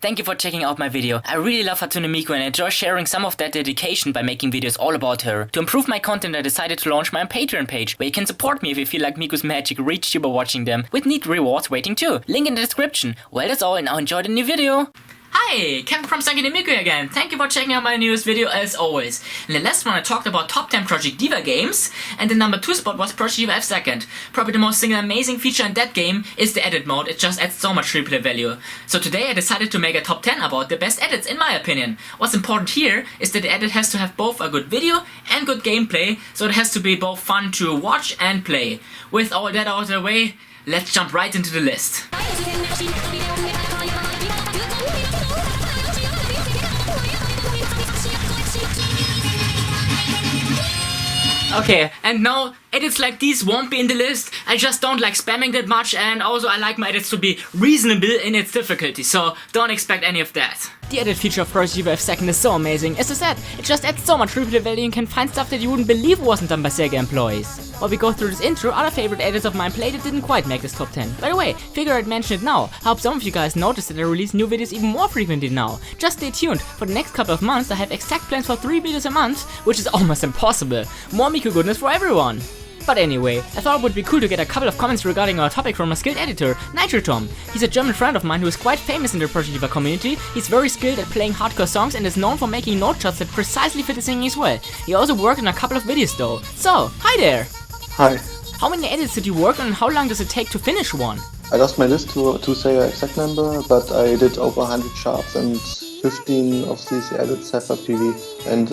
Thank you for checking out my video. I really love Hatsune Miku and enjoy sharing some of that dedication by making videos all about her. To improve my content, I decided to launch my own Patreon page, where you can support me if you feel like Miku's magic reached you by watching them, with neat rewards waiting too. Link in the description. Well, that's all, and now enjoy the new video. Hi, Kevin from Hatsune Miku again. Thank you for checking out my newest video as always. In the last one I talked about top 10 Project Diva games, and the number 2 spot was Project Diva F2nd. Probably the most single amazing feature in that game is the edit mode. It just adds so much replay value. So today I decided to make a top 10 about the best edits in my opinion. What's important here is that the edit has to have both a good video and good gameplay, so it has to be both fun to watch and play. With all that out of the way, let's jump right into the list. Okay, and now edits like these won't be in the list. I just don't like spamming that much, and also I like my edits to be reasonable in its difficulty, so don't expect any of that. The edit feature of Project Diva F2nd is so amazing. As I said, it just adds so much replay value and can find stuff that you wouldn't believe wasn't done by Sega employees. While we go through this intro, other favorite edits of mine played that didn't quite make this top 10. By the way, figure I'd mention it now. I hope some of you guys noticed that I release new videos even more frequently now. Just stay tuned. For the next couple of months I have exact plans for 3 videos a month, which is almost impossible. More Miku goodness for everyone. But anyway, I thought it would be cool to get a couple of comments regarding our topic from a skilled editor, NitroTom. He's a German friend of mine who is quite famous in the Project Diva community. He's very skilled at playing hardcore songs and is known for making note shots that precisely fit the singing as well. He also worked on a couple of videos though. So, hi there! Hi. How many edits did you work on and how long does it take to finish one? I lost my list to say an exact number, but I did over 100 sharps and 15 of these edits have a PV. And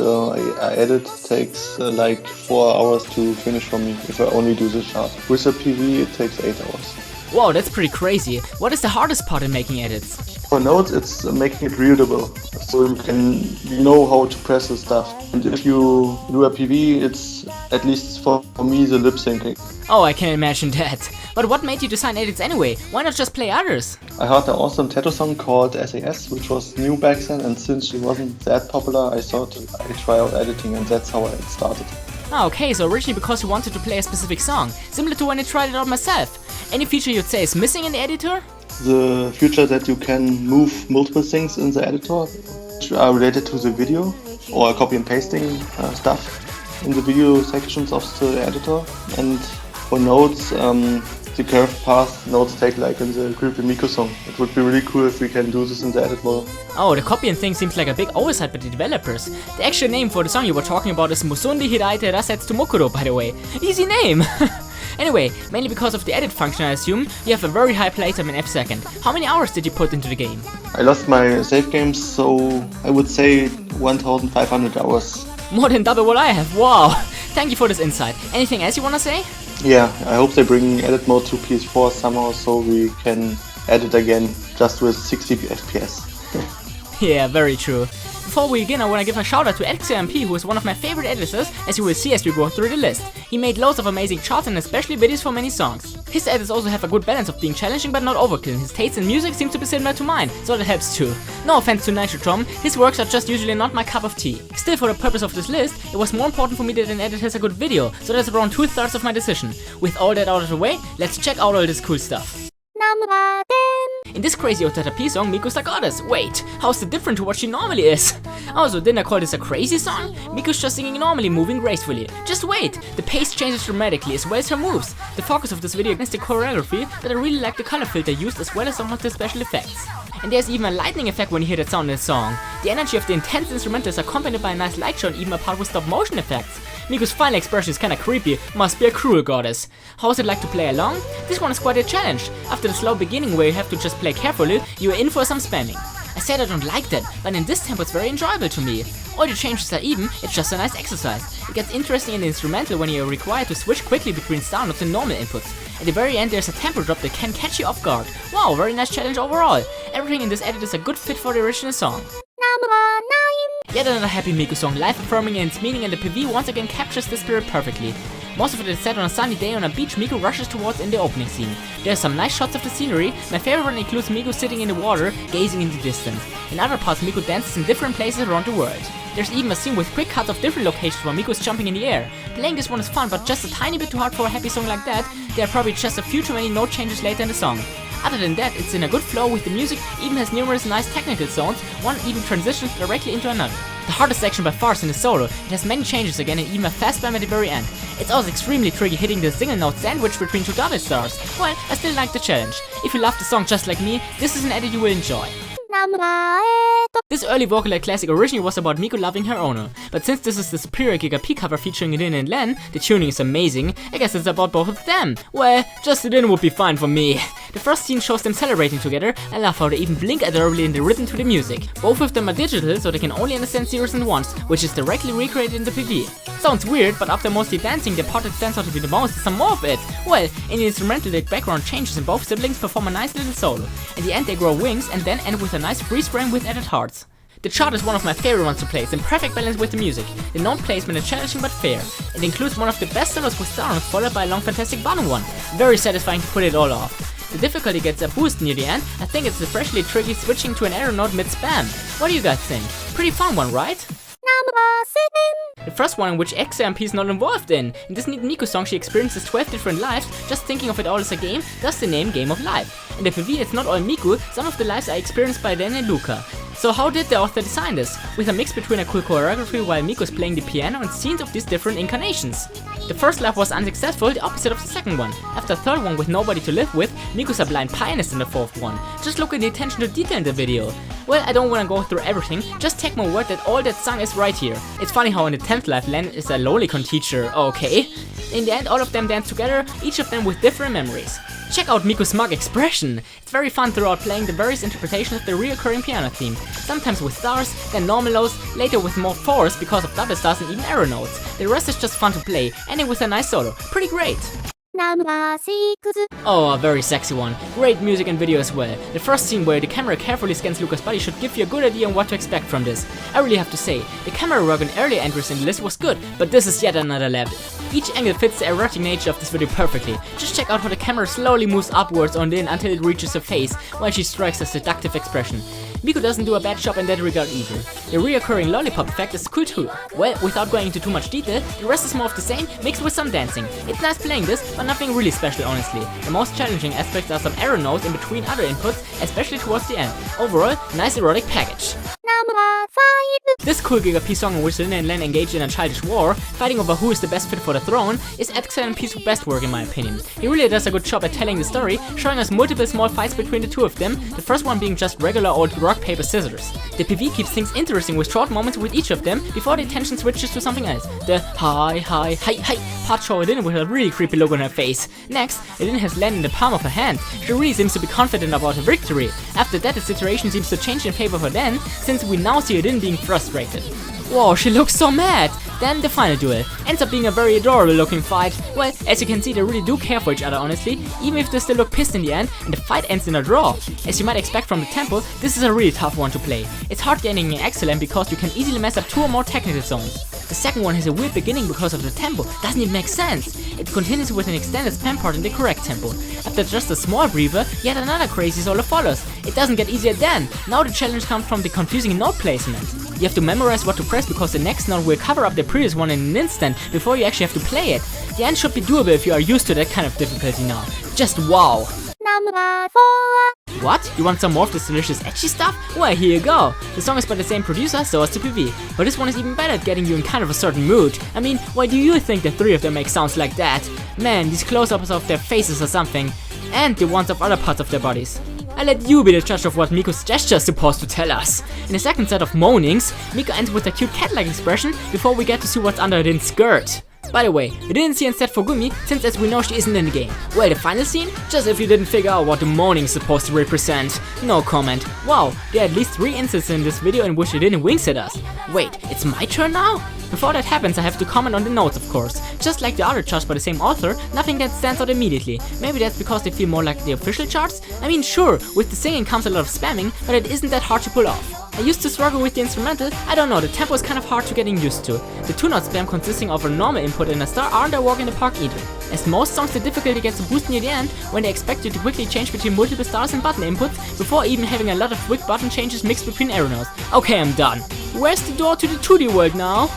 I edit takes like 4 hours to finish for me if I only do the sharp. With a PV it takes 8 hours. Wow, that's pretty crazy. What is the hardest part in making edits? For notes it's making it readable, so you know how to press the stuff. And if you do a PV, it's at least for me the lip syncing. Oh, I can imagine that. But what made you design edits anyway? Why not just play others? I heard an awesome tattoo song called SAS, which was new back then, and since she wasn't that popular, I thought I'd try out editing, and that's how it started. Ah, okay, so originally because you wanted to play a specific song, similar to when I tried it out myself. Any feature you'd say is missing in the editor? The feature that you can move multiple things in the editor, which are related to the video, or copy and pasting stuff in the video sections of the editor. And for notes, the curved path notes take like in the Creepy Miku song. It would be really cool if we can do this in the edit mode. Oh, the copying thing seems like a big oversight by the developers. The actual name for the song you were talking about is Musundi Hiraite Rasetsu Mokuro, by the way. Easy name! Anyway, mainly because of the edit function I assume, you have a very high playtime in F2nd. How many hours did you put into the game? I lost my save games, so I would say 1500 hours. More than double what I have, wow! Thank you for this insight. Anything else you wanna say? Yeah, I hope they bring edit mode to PS4 somehow so we can edit again just with 60 FPS. Yeah, very true. Before we begin, I want to give a shout out to XMP, who is one of my favorite editors, as you will see as we go through the list. He made loads of amazing charts and especially videos for many songs. His edits also have a good balance of being challenging but not overkill. His taste in music seems to be similar to mine, so that helps too. No offense to NitroTom, his works are just usually not my cup of tea. Still, for the purpose of this list, it was more important for me that an edit has a good video, so that's around 2/3 of my decision. With all that out of the way, let's check out all this cool stuff. Number 10. In this crazy Otata song, Miku's the goddess. Wait, how's it different to what she normally is? Also, didn't I call this a crazy song? Miku's just singing normally, moving gracefully. Just wait, the pace changes dramatically as well as her moves. The focus of this video is the choreography, but I really like the color filter used as well as some of the special effects. And there's even a lightning effect when you hear that sound in the song. The energy of the intense instrumental is accompanied by a nice light show and even a part with stop motion effects. Miku's final expression is kinda creepy, must be a cruel goddess. How's it like to play along? This one is quite a challenge. After the slow beginning where you have to just play carefully, you are in for some spamming. I said I don't like that, but in this tempo it's very enjoyable to me. All the changes are even, it's just a nice exercise. It gets interesting in the instrumental when you are required to switch quickly between star notes and normal inputs. At the very end there's a tempo drop that can catch you off guard. Wow, very nice challenge overall. Everything in this edit is a good fit for the original song. Number 9. Yet another happy Miku song, life affirming in its meaning, and the PV once again captures the spirit perfectly. Most of it is set on a sunny day on a beach Miku rushes towards in the opening scene. There are some nice shots of the scenery. My favorite one includes Miku sitting in the water, gazing in the distance. In other parts Miku dances in different places around the world. There's even a scene with quick cuts of different locations where Miku is jumping in the air. Playing this one is fun, but just a tiny bit too hard for a happy song like that. There are probably just a few too many note changes later in the song. Other than that, it's in a good flow with the music, even has numerous nice technical zones, one even transitions directly into another. The hardest section by far is in the solo. It has many changes again and even a fast spam at the very end. It's also extremely tricky hitting the single note sandwich between two double stars. Well, I still like the challenge. If you love the song just like me, this is an edit you will enjoy. This early Vocaloid classic originally was about Miku loving her owner, but since this is the superior Giga P cover featuring Rin and Len, the tuning is amazing, I guess it's about both of them. Well, just Rin would be fine for me. The first scene shows them celebrating together. I love how they even blink adorably in the rhythm to the music. Both of them are digital, so they can only understand zeros and ones, which is directly recreated in the PV. Sounds weird, but after mostly dancing, the part that stands out to be the most is some more of it. Well, in the instrumental, the background changes and both siblings perform a nice little solo. In the end, they grow wings and then end with a nice freeze frame with added hearts. The chart is one of my favorite ones to play, it's in perfect balance with the music. The note placement is challenging but fair. It includes one of the best solos with star notes followed by a long fantastic bottom one. Very satisfying to put it all off. The difficulty gets a boost near the end. I think it's especially tricky switching to an arrow note mid-spam. What do you guys think? Pretty fun one, right? The first one in which XMP is not involved in. In this neat Miku song she experiences 12 different lives, just thinking of it all as a game, thus the name Game of Life. In the PV it's not all Miku, some of the lives are experienced by Ren and Luca. So how did the author design this? With a mix between a cool choreography while Miku is playing the piano and scenes of these different incarnations. The first life was unsuccessful, the opposite of the second one. After the third one with nobody to live with, Miku's a blind pianist in the fourth one. Just look at the attention to detail in the video. Well, I don't wanna go through everything, just take my word that all that sung is right here. It's funny how in the 10th life Len is a lolicon teacher, okay. In the end all of them dance together, each of them with different memories. Check out Miku's smug expression. It's very fun throughout playing the various interpretations of the reoccurring piano theme. Sometimes with stars, then normal notes, later with more fours because of double stars and even arrow notes. The rest is just fun to play, ending with a nice solo. Pretty great. Oh, a very sexy one. Great music and video as well. The first scene where the camera carefully scans Luca's body should give you a good idea on what to expect from this. I really have to say, the camera work on earlier entries in the list was good, but this is yet another level. Each angle fits the erotic nature of this video perfectly. Just check out how the camera slowly moves upwards on Lin until it reaches her face, while she strikes a seductive expression. Miku doesn't do a bad job in that regard either. The reoccurring lollipop effect is cool too. Well, without going into too much detail, the rest is more of the same, mixed with some dancing. It's nice playing this, but nothing really special honestly. The most challenging aspects are some arrow notes in between other inputs, especially towards the end. Overall, nice erotic package. This cool Giga P song in which Lin and Len engage in a childish war, fighting over who is the best fit for the throne, is XMP's best work in my opinion. He really does a good job at telling the story, showing us multiple small fights between the two of them, the first one being just regular old rock, paper, scissors. The PV keeps things interesting with short moments with each of them, before the attention switches to something else. The hi part show Lin with a really creepy look on her face. Next, Lin has Len in the palm of her hand. She really seems to be confident about her victory. After that the situation seems to change in favor of her then, since we now see Lin being frustrated. Whoa, she looks so mad! Then the final duel ends up being a very adorable looking fight. Well, as you can see they really do care for each other honestly, even if they still look pissed in the end and the fight ends in a draw. As you might expect from the tempo, this is a really tough one to play. It's hard getting an excellent because you can easily mess up 2 or more technical zones. The second one has a weird beginning because of the tempo, doesn't even make sense. It continues with an extended spam part in the correct tempo. After just a small breather, yet another crazy solo follows. It doesn't get easier then. Now the challenge comes from the confusing note placement. You have to memorize what to press because the next note will cover up the previous one in an instant before you actually have to play it. The end should be doable if you are used to that kind of difficulty now. Just wow! What? You want some more of this delicious edgy stuff? Well, here you go! The song is by the same producer, so is the PV. But this one is even better at getting you in kind of a certain mood. I mean, why do you think the 3 of them make sounds like that? Man, these close-ups of their faces or something. And the ones of other parts of their bodies. I'll let you be the judge of what Miku's gesture is supposed to tell us. In the second set of moanings, Miku ends with a cute cat-like expression before we get to see what's under Rin's skirt. By the way, we didn't see instead for Gumi, since as we know she isn't in the game. Well, the final scene? Just if you didn't figure out what the moaning is supposed to represent. No comment. Wow, there are at least 3 instances in this video in which Rin winks at us. Wait, it's my turn now? Before that happens, I have to comment on the notes, of course. Just like the other charts by the same author, nothing that stands out immediately. Maybe that's because they feel more like the official charts? I mean, sure, with the singing comes a lot of spamming, but it isn't that hard to pull off. I used to struggle with the instrumental, I don't know, the tempo is kind of hard to getting used to. The 2-note spam consisting of a normal input and a star aren't a walk in the park either. As most songs, the difficulty gets a boost near the end, when they expect you to quickly change between multiple stars and button inputs, before even having a lot of quick button changes mixed between arrow notes. Okay, I'm done. Where's the door to the 2D world now?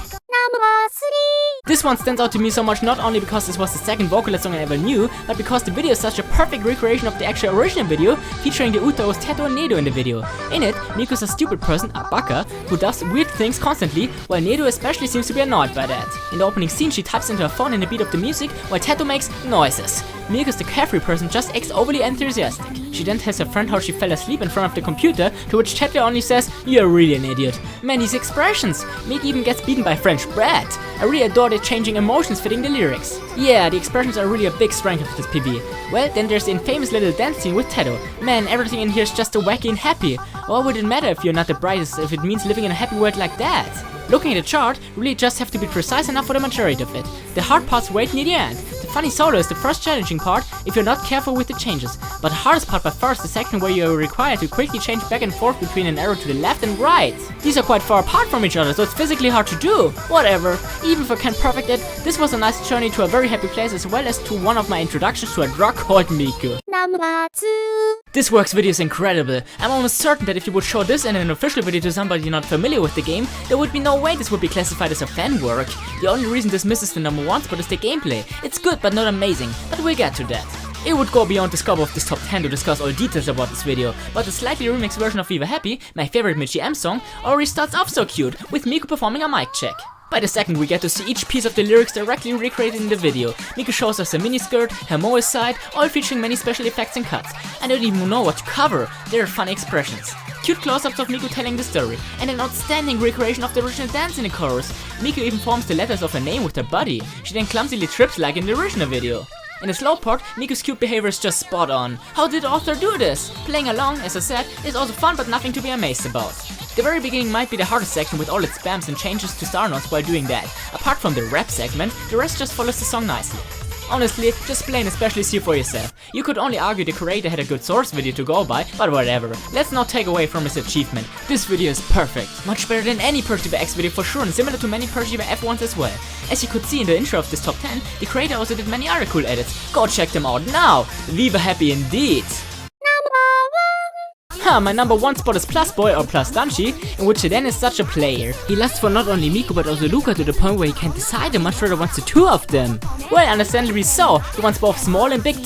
This one stands out to me so much not only because this was the second vocalist song I ever knew, but because the video is such a perfect recreation of the actual original video, featuring the Utos Teto and Nedo in the video. In it, Miku's a stupid person, a baka, who does weird things constantly, while Nedo especially seems to be annoyed by that. In the opening scene, she types into her phone in the beat of the music, while Teto makes noises. Miku's the carefree person just acts overly enthusiastic. She then tells her friend how she fell asleep in front of the computer, to which Teto only says, "You're really an idiot." Man, these expressions! Miku even gets beaten by French bread. I really adore the changing emotions fitting the lyrics. Yeah, the expressions are really a big strength of this PV. Well, then there's the infamous little dance scene with Teto. Man, everything in here is just so wacky and happy. What would it matter if you're not the brightest if it means living in a happy world like that? Looking at the chart, really just have to be precise enough for the majority of it. The hard parts wait near the end. The funny solo is the first challenging part if you're not careful with the changes, but the hardest part by far is the section where you're required to quickly change back and forth between an arrow to the left and right. These are quite far apart from each other, so it's physically hard to do. Whatever, even if I can't perfect it, this was a nice journey to a very happy place as well as to one of my introductions to a drug called Miku. Number 2. This works video is incredible. I'm almost certain that if you would show this in an official video to somebody not familiar with the game, there would be no way this would be classified as a fan work. The only reason this misses the number 1 spot is the gameplay. It's good but not amazing, but we'll get to that. It would go beyond the scope of this top 10 to discuss all details about this video, but the slightly remixed version of Viva Happy, my favorite MGM song, already starts off so cute, with Miku performing a mic check. By the second we get to see each piece of the lyrics directly recreated in the video. Miku shows us a miniskirt, her moe side, all featuring many special effects and cuts. I don't even know what to cover, there are funny expressions. Cute close-ups of Miku telling the story, and an outstanding recreation of the original dance in the chorus. Miku even forms the letters of her name with her body. She then clumsily trips like in the original video. In the slow part, Miku's cute behavior is just spot on. How did the author do this? Playing along, as I said, is also fun but nothing to be amazed about. The very beginning might be the hardest section with all its spams and changes to star notes while doing that. Apart from the rap segment, the rest just follows the song nicely. Honestly, just play and especially see for yourself. You could only argue the creator had a good source video to go by, but whatever. Let's not take away from his achievement. This video is perfect. Much better than any Project Diva X video for sure, and similar to many Project Diva F1s as well. As you could see in the intro of this top 10, the creator also did many other cool edits. Go check them out now! Viva Happy indeed! My number 1 spot is Plus Boy or Plus Danshi, in which Eden is such a player. He lusts for not only Miku but also Luca to the point where he can't decide and much rather wants the two of them. Well, understandably so, he wants both small and big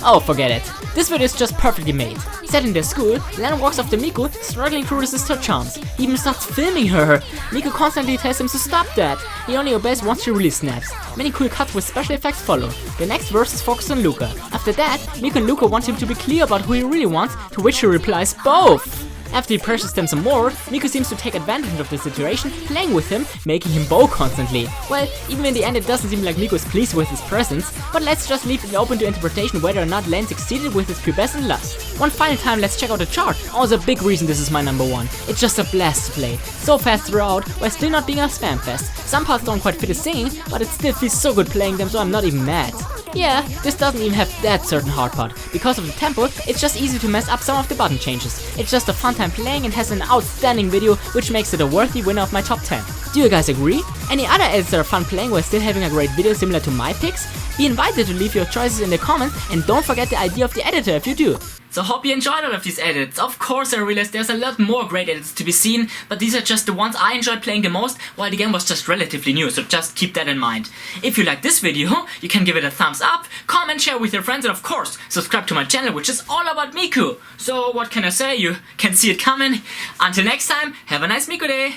oh, forget it. This video is just perfectly made. Set in their school, Len walks after Miku, struggling to resist her charms. He even starts filming her. Miku constantly tells him to stop that. He only obeys once she really snaps. Many cool cuts with special effects follow. The next verse is focused on Luca. After that, Miku and Luca want him to be clear about who he really wants, to which he replies both. After he pressures them some more, Miku seems to take advantage of the situation, playing with him, making him bow constantly. Well, even in the end it doesn't seem like Miku is pleased with his presence, but let's just leave it open to interpretation whether or not Len succeeded with his pubescent lust. One final time, let's check out the chart. Also a big reason this is my number 1. It's just a blast to play. So fast throughout, while still not being a spam fest. Some parts don't quite fit the singing, but it still feels so good playing them, so I'm not even mad. Yeah, this doesn't even have that certain hard part. Because of the tempo, it's just easy to mess up some of the button changes. It's just a fun time playing and has an outstanding video, which makes it a worthy winner of my top 10. Do you guys agree? Any other edits that are fun playing while still having a great video similar to my picks? Be invited to leave your choices in the comments, and don't forget the idea of the editor if you do. So hope you enjoyed all of these edits. Of course I realized there's a lot more great edits to be seen, but these are just the ones I enjoyed playing the most, while the game was just relatively new, so just keep that in mind. If you like this video, you can give it a thumbs up, comment, share with your friends, and of course, subscribe to my channel, which is all about Miku. So what can I say, you can see it coming. Until next time, have a nice Miku day!